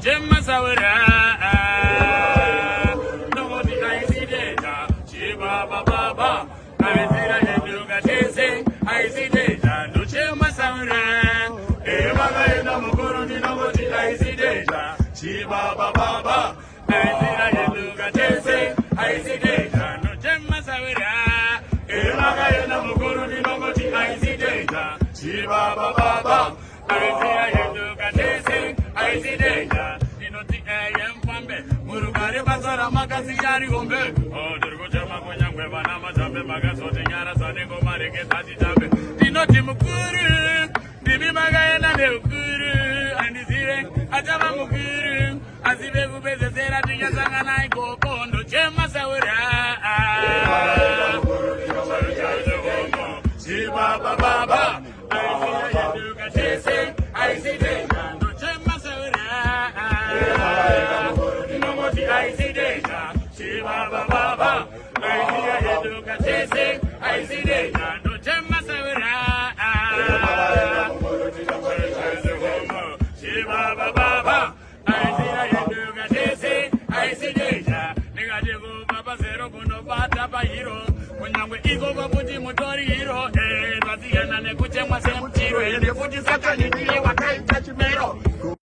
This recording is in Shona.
Jemma Sawara, nobody I see data, Chiba Baba, I see data, no Jemma Sawara, Eva no Mukuru, nobody I see data, Chiba Baba, I see data, no Jemma Sawara, Eva no Mukuru, nobody I see data, Chiba Baba, I see data, Inoti AM Pambe, Murugari Basara Makasiari Gombe, oh, the Rojama Koyang, Nama Jambe, Magaso, Yara Sanigo Marike Tati Jambe, Dinoti Mukuru, Bibi Magayana Mukuru, and the Zire, Ajama Mukuru, Azibe Bezera, Yazanga, go, Kondo, Jema Sawara, Shiba Baba, I see data, no Jema Sawara, I see data, Shiba Baba, I see data, no Jema Sawara, Shiba Baba, I see data, Negative Papa Zero Kuno Bata Hero, when I'm with Ego Babuti Motori Hero, and Baziana Nekuchema Sam Tiro, and the Fuji Satan in the Wakai Touch Mero.